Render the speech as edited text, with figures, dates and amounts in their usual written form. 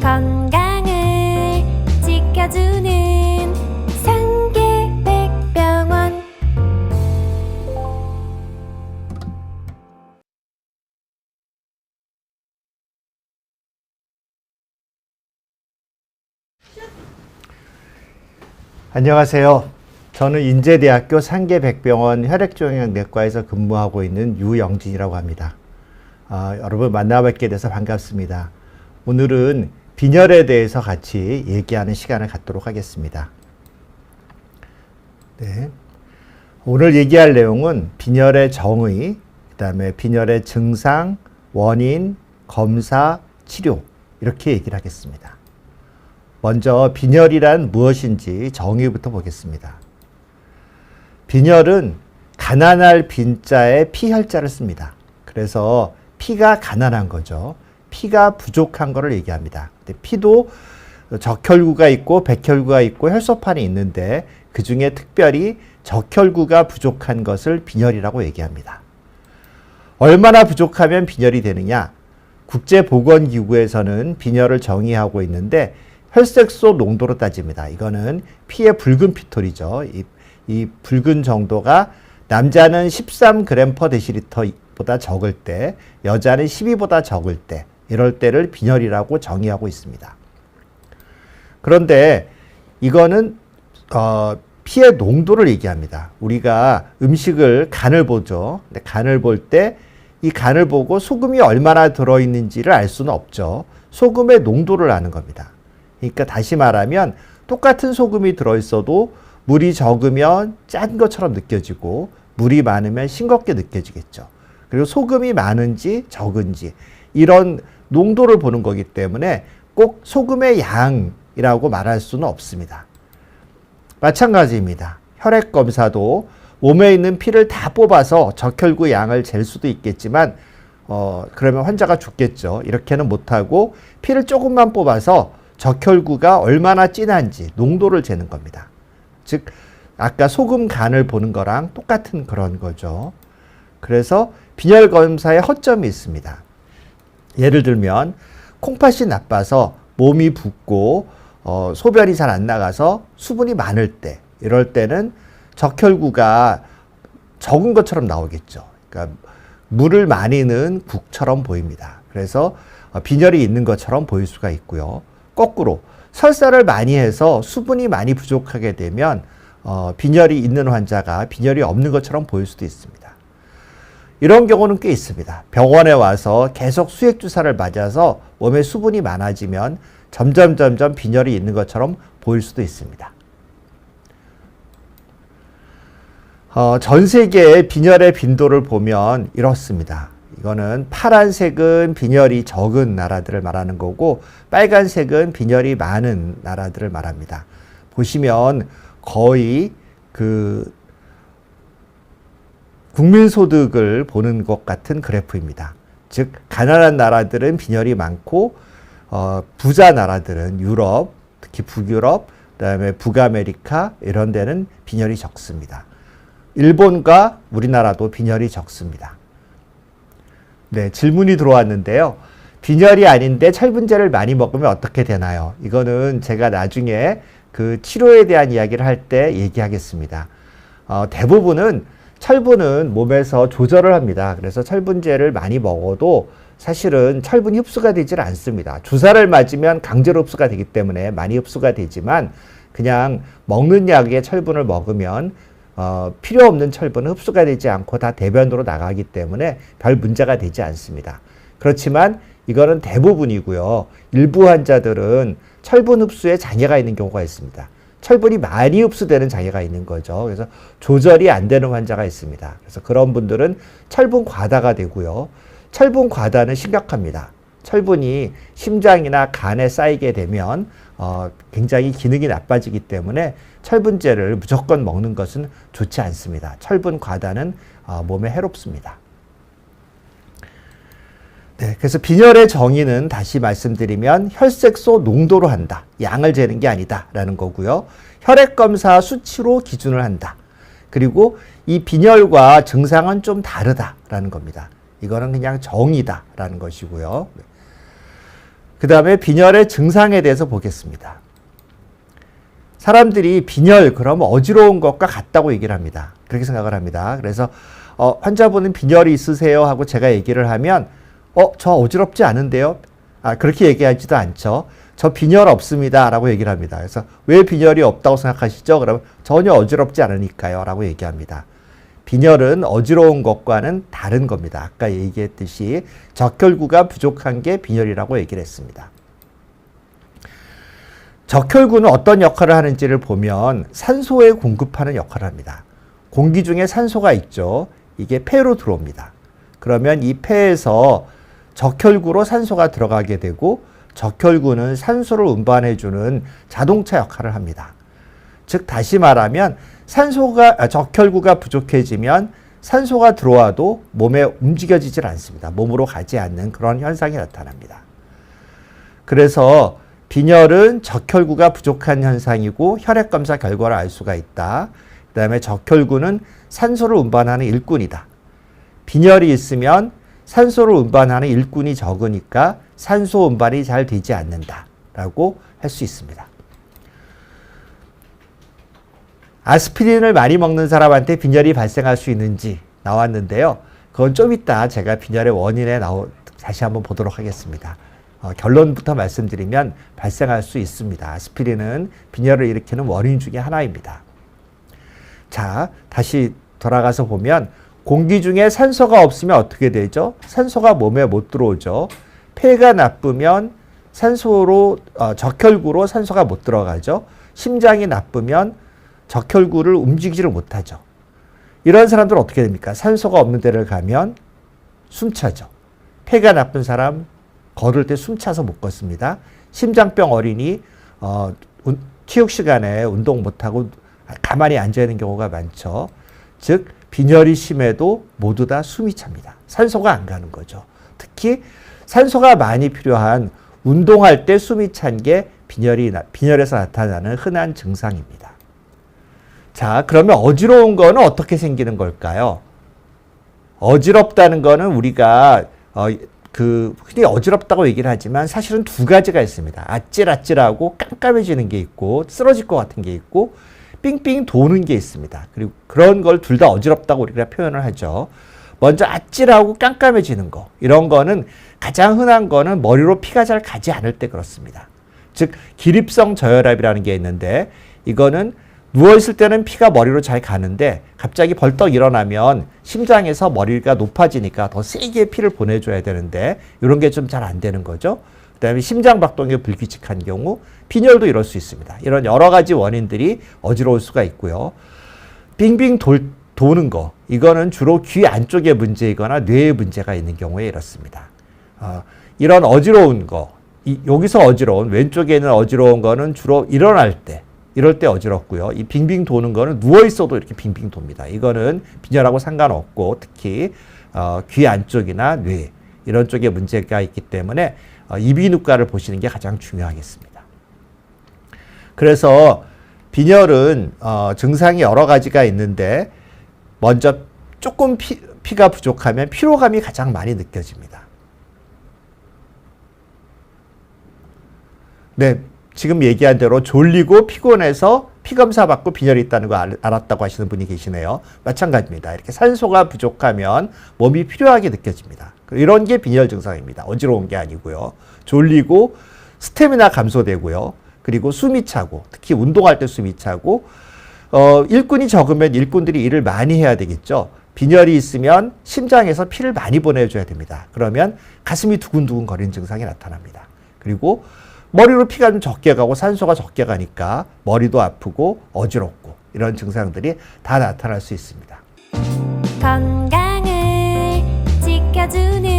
건강을 지켜주는 상계백병원. 안녕하세요. 저는 인제대학교 상계백병원 혈액종양내과에서 근무하고 있는 유영진이라고 합니다. 여러분 만나뵙게 돼서 반갑습니다. 오늘은 빈혈에 대해서 같이 얘기하는 시간을 갖도록 하겠습니다. 네. 오늘 얘기할 내용은 빈혈의 정의, 그 다음에 빈혈의 증상, 원인, 검사, 치료 이렇게 얘기를 하겠습니다. 먼저 빈혈이란 무엇인지 정의부터 보겠습니다. 빈혈은 가난할 빈자에 피혈자를 씁니다. 그래서 피가 가난한 거죠. 피가 부족한 거를 얘기합니다. 근데 피도 적혈구가 있고 백혈구가 있고 혈소판이 있는데 그 중에 특별히 적혈구가 부족한 것을 빈혈이라고 얘기합니다. 얼마나 부족하면 빈혈이 되느냐? 국제보건기구에서는 빈혈을 정의하고 있는데 혈색소 농도로 따집니다. 이거는 피의 붉은 피톨이죠. 이 붉은 정도가 남자는 13g/dl보다 적을 때, 여자는 12보다 적을 때, 이럴 때를 빈혈이라고 정의하고 있습니다. 그런데 이거는 피의 농도를 얘기합니다. 우리가 음식을 간을 보죠. 근데 간을 볼 때 이 간을 보고 소금이 얼마나 들어있는지를 알 수는 없죠. 소금의 농도를 아는 겁니다. 그러니까 다시 말하면 똑같은 소금이 들어있어도 물이 적으면 짠 것처럼 느껴지고 물이 많으면 싱겁게 느껴지겠죠. 그리고 소금이 많은지 적은지 이런 농도를 보는 거기 때문에 꼭 소금의 양이라고 말할 수는 없습니다. 마찬가지입니다. 혈액 검사도 몸에 있는 피를 다 뽑아서 적혈구 양을 잴 수도 있겠지만 그러면 환자가 죽겠죠. 이렇게는 못하고 피를 조금만 뽑아서 적혈구가 얼마나 진한지 농도를 재는 겁니다. 즉 아까 소금 간을 보는 거랑 똑같은 그런 거죠. 그래서 빈혈 검사에 허점이 있습니다. 예를 들면 콩팥이 나빠서 몸이 붓고 소변이 잘 안 나가서 수분이 많을 때, 이럴 때는 적혈구가 적은 것처럼 나오겠죠. 그러니까 물을 많이 넣은 국처럼 보입니다. 그래서 빈혈이 있는 것처럼 보일 수가 있고요. 거꾸로 설사를 많이 해서 수분이 많이 부족하게 되면 빈혈이 있는 환자가 빈혈이 없는 것처럼 보일 수도 있습니다. 이런 경우는 꽤 있습니다. 병원에 와서 계속 수액주사를 맞아서 몸에 수분이 많아지면 점점 빈혈이 있는 것처럼 보일 수도 있습니다. 전 세계의 빈혈의 빈도를 보면 이렇습니다. 이거는 파란색은 빈혈이 적은 나라들을 말하는 거고 빨간색은 빈혈이 많은 나라들을 말합니다. 보시면 거의 국민소득을 보는 것 같은 그래프입니다. 즉 가난한 나라들은 빈혈이 많고 부자 나라들은 유럽, 특히 북유럽, 그다음에 북아메리카 이런 데는 빈혈이 적습니다. 일본과 우리나라도 빈혈이 적습니다. 네, 질문이 들어왔는데요. 빈혈이 아닌데 철분제를 많이 먹으면 어떻게 되나요? 이거는 제가 나중에 그 치료에 대한 이야기를 할 때 얘기하겠습니다. 대부분은 철분은 몸에서 조절을 합니다. 그래서 철분제를 많이 먹어도 사실은 철분이 흡수가 되질 않습니다. 주사를 맞으면 강제로 흡수가 되기 때문에 많이 흡수가 되지만 그냥 먹는 약에 철분을 먹으면 필요 없는 철분은 흡수가 되지 않고 다 대변으로 나가기 때문에 별 문제가 되지 않습니다. 그렇지만 이거는 대부분이고요. 일부 환자들은 철분 흡수에 장애가 있는 경우가 있습니다. 철분이 많이 흡수되는 장애가 있는 거죠. 그래서 조절이 안 되는 환자가 있습니다. 그래서 그런 분들은 철분 과다가 되고요. 철분 과다는 심각합니다. 철분이 심장이나 간에 쌓이게 되면 굉장히 기능이 나빠지기 때문에 철분제를 무조건 먹는 것은 좋지 않습니다. 철분 과다는 몸에 해롭습니다. 네, 그래서 빈혈의 정의는 다시 말씀드리면 혈색소 농도로 한다. 양을 재는 게 아니다 라는 거고요. 혈액검사 수치로 기준을 한다. 그리고 이 빈혈과 증상은 좀 다르다라는 겁니다. 이거는 그냥 정의다라는 것이고요. 그 다음에 빈혈의 증상에 대해서 보겠습니다. 사람들이 빈혈 그러면 어지러운 것과 같다고 얘기를 합니다. 그렇게 생각을 합니다. 그래서 환자분은 빈혈이 있으세요 하고 제가 얘기를 하면 저 어지럽지 않은데요? 그렇게 얘기하지도 않죠. 저 빈혈 없습니다 라고 얘기를 합니다. 그래서 왜 빈혈이 없다고 생각하시죠? 그러면 전혀 어지럽지 않으니까요 라고 얘기합니다. 빈혈은 어지러운 것과는 다른 겁니다. 아까 얘기했듯이 적혈구가 부족한 게 빈혈이라고 얘기를 했습니다. 적혈구는 어떤 역할을 하는지를 보면 산소에 공급하는 역할을 합니다. 공기 중에 산소가 있죠. 이게 폐로 들어옵니다. 그러면 이 폐에서 적혈구로 산소가 들어가게 되고 적혈구는 산소를 운반해주는 자동차 역할을 합니다. 즉 다시 말하면 적혈구가 부족해지면 산소가 들어와도 몸에 움직여지질 않습니다. 몸으로 가지 않는 그런 현상이 나타납니다. 그래서 빈혈은 적혈구가 부족한 현상이고 혈액검사 결과를 알 수가 있다. 그 다음에 적혈구는 산소를 운반하는 일꾼이다. 빈혈이 있으면 산소를 운반하는 일꾼이 적으니까 산소 운반이 잘 되지 않는다라고 할 수 있습니다. 아스피린을 많이 먹는 사람한테 빈혈이 발생할 수 있는지 나왔는데요. 그건 좀 이따 제가 빈혈의 원인에 다시 한번 보도록 하겠습니다. 결론부터 말씀드리면 발생할 수 있습니다. 아스피린은 빈혈을 일으키는 원인 중에 하나입니다. 자, 다시 돌아가서 보면 공기 중에 산소가 없으면 어떻게 되죠? 산소가 몸에 못 들어오죠. 폐가 나쁘면 적혈구로 산소가 못 들어가죠. 심장이 나쁘면 적혈구를 움직이지를 못하죠. 이런 사람들은 어떻게 됩니까? 산소가 없는 데를 가면 숨차죠. 폐가 나쁜 사람 걸을 때 숨차서 못 걷습니다. 심장병 어린이 체육 시간에 운동 못하고 가만히 앉아있는 경우가 많죠. 즉 빈혈이 심해도 모두 다 숨이 찹니다. 산소가 안 가는 거죠. 특히 산소가 많이 필요한 운동할 때 숨이 찬 게 빈혈에서 나타나는 흔한 증상입니다. 자, 그러면 어지러운 거는 어떻게 생기는 걸까요? 어지럽다는 거는 우리가 흔히 어지럽다고 얘기를 하지만 사실은 두 가지가 있습니다. 아찔아찔하고 깜깜해지는 게 있고 쓰러질 것 같은 게 있고 삥삥 도는 게 있습니다. 그리고 그런 걸 둘 다 어지럽다고 우리가 표현을 하죠. 먼저 아찔하고 깜깜해지는 거. 이런 거는 가장 흔한 거는 머리로 피가 잘 가지 않을 때 그렇습니다. 즉 기립성 저혈압이라는 게 있는데 이거는 누워있을 때는 피가 머리로 잘 가는데 갑자기 벌떡 일어나면 심장에서 머리가 높아지니까 더 세게 피를 보내줘야 되는데 이런 게 좀 잘 안 되는 거죠. 그 다음에 심장박동이 불규칙한 경우 빈혈도 이럴 수 있습니다. 이런 여러 가지 원인들이 어지러울 수가 있고요. 빙빙 도는 거 이거는 주로 귀 안쪽에 문제이거나 뇌에 문제가 있는 경우에 이렇습니다. 이런 어지러운 거 여기서 어지러운 왼쪽에 있는 어지러운 거는 주로 일어날 때 이럴 때 어지럽고요. 이 빙빙 도는 거는 누워 있어도 이렇게 빙빙 돕니다. 이거는 빈혈하고 상관없고 특히 귀 안쪽이나 뇌 이런 쪽에 문제가 있기 때문에 이비인후과를 보시는 게 가장 중요하겠습니다. 그래서 빈혈은 증상이 여러 가지가 있는데 먼저 조금 피가 부족하면 피로감이 가장 많이 느껴집니다. 네. 지금 얘기한 대로 졸리고 피곤해서 피검사 받고 빈혈이 있다는 거 알았다고 하시는 분이 계시네요. 마찬가지입니다. 이렇게 산소가 부족하면 몸이 필요하게 느껴집니다. 이런 게 빈혈 증상입니다. 어지러운 게 아니고요. 졸리고 스태미나 감소되고요. 그리고 숨이 차고 특히 운동할 때 숨이 차고 일꾼이 적으면 일꾼들이 일을 많이 해야 되겠죠. 빈혈이 있으면 심장에서 피를 많이 보내줘야 됩니다. 그러면 가슴이 두근두근 거리는 증상이 나타납니다. 그리고 머리로 피가 좀 적게 가고 산소가 적게 가니까 머리도 아프고 어지럽고 이런 증상들이 다 나타날 수 있습니다. 건강을 지켜주는